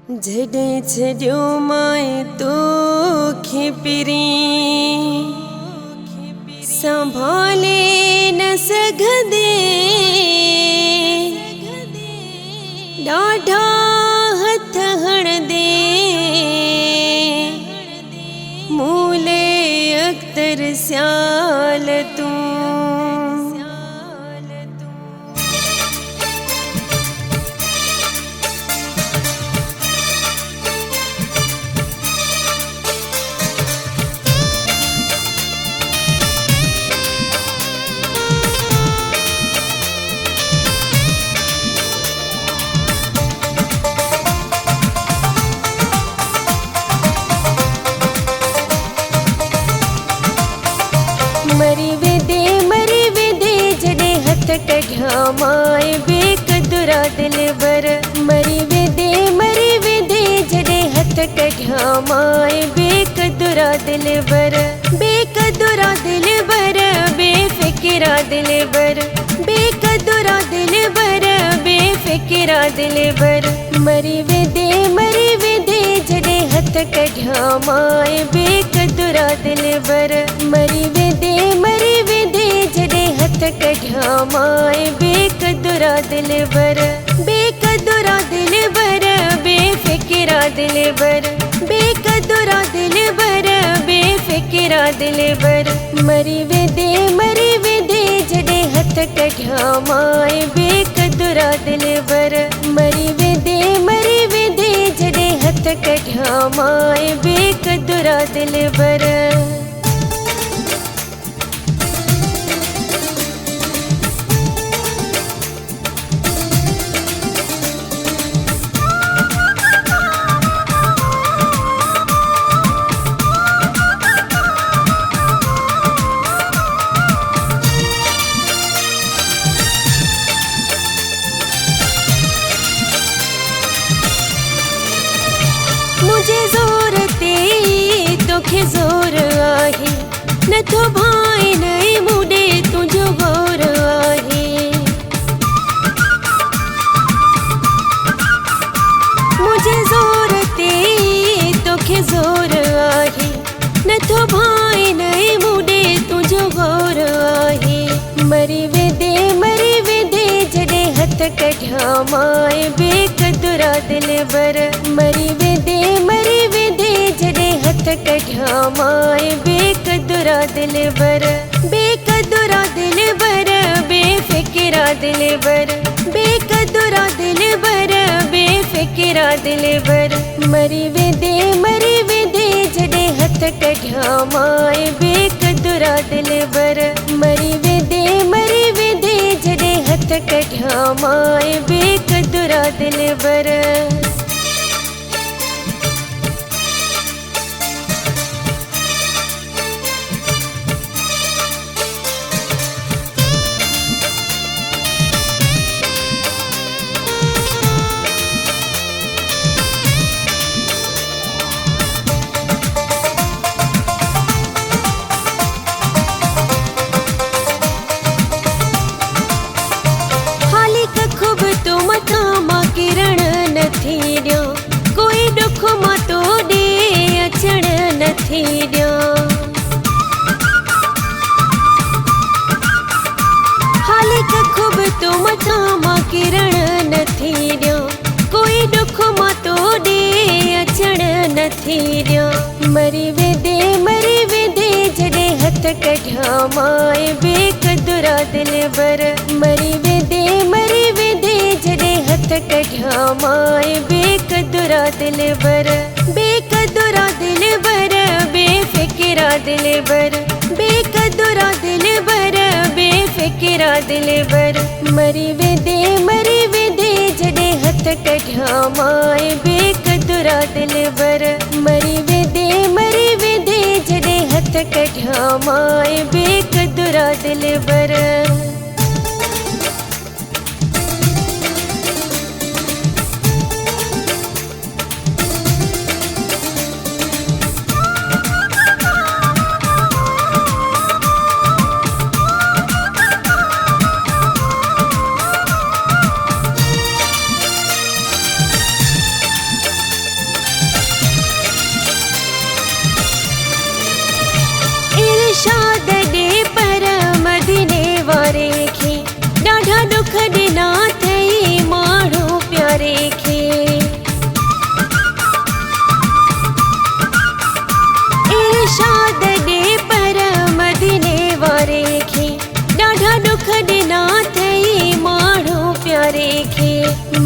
जडे छड्यो माए तो खिपरी संभाले न सघदे डाढ़ा हथ हण दे मूले अख्तर स्याल तू मरी वेदे जडे हथ कढ़िया माए बेकदुरा दिल बर मरी वेदे जडे हथ कढ़िया माए बेकदुरा दिल बर बेफिकिरा दिल बर बेकदुरा दिल बर बेफिकिरा दिल बर मरी वेदे जडे हथ कढ़िया माए बेकदुरा दिल बर मरी वेदे जडे हथ कढ़िया माए बेकदुरा दिल बर बेफिकिरा दिल बर बेकदुरा दिल बर बेफिकिरा दिल बर मरी वेदे जडे हथ कढ़िया माए बेकदुरा दिल बर मरी वेदे जडे हथ कढ़िया माए बेकदुरा दिल बर मुझे जोर ते तोखे जोर आहे न तो भाई नहीं मुडे तुझो गौर आहे मुझे जोर ते तोखे जोर आहे न तो भाई नहीं मुडे तुझो गौर आहे मरी वेदे जडे हथ कढ़िया माए बेकदुरा दिल बर मरी वेदे जडे हथ कढ़िया माए बेकदुरा दिल बर बेफिकिरा दिल बर बेकदुरा दिल बर बेफिकिरा दिल बर मरी वेदे जडे हथ कढ़िया माए बेकदुरा दिल बर मरी वेदे जडे हथ कढ़िया माए बेकदुरा दिल बर कोई दुख मतो दे अचण नथी ॾिया हालिक खूब तो मथा मां किरण नथी ॾिया कोई दुख मतो दे अचण नथी ॾिया मरी वेदे जडे हथ कढ़िया माए बेकदुरा दिल बर मरी वेदे जडे हथ कढ़िया माए बेकदुरा दिल बर बेफिकिरा दिल बर बेकदुरा दिल बर बेफिकिरा दिल बर मरी वेदे जडे हथ कढ़िया माए बेकदुरा दिल बर मरी वेदे जडे हथ कढ़िया माए बेकदुरा दिल बर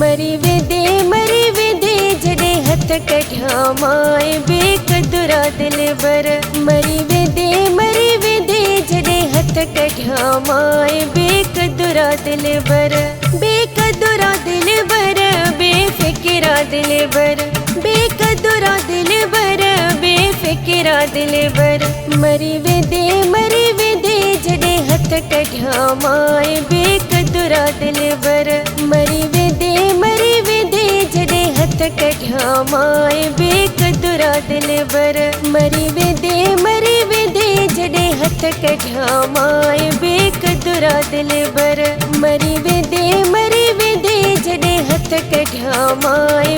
मरी वेदे जॾे हथ कढिया माए बेकदुरा दिलबर मरी वेदे जॾे हथ कढिया माए बेकदुरा दिलबर बेफिकिरा दिलबर बेकदुरा दिलबर बेफिकिरा दिलबर मरी वेदे जॾे हथ कढिया माए बेकदुरा दिलबर मरी वेदे जॾे हथ कढिया माए बेकदुरा दिलबर मरी वेदे जॾे हथ कढिया माए बेकदुरा दिलबर मरी वेदे जॾे हथ कढिया माए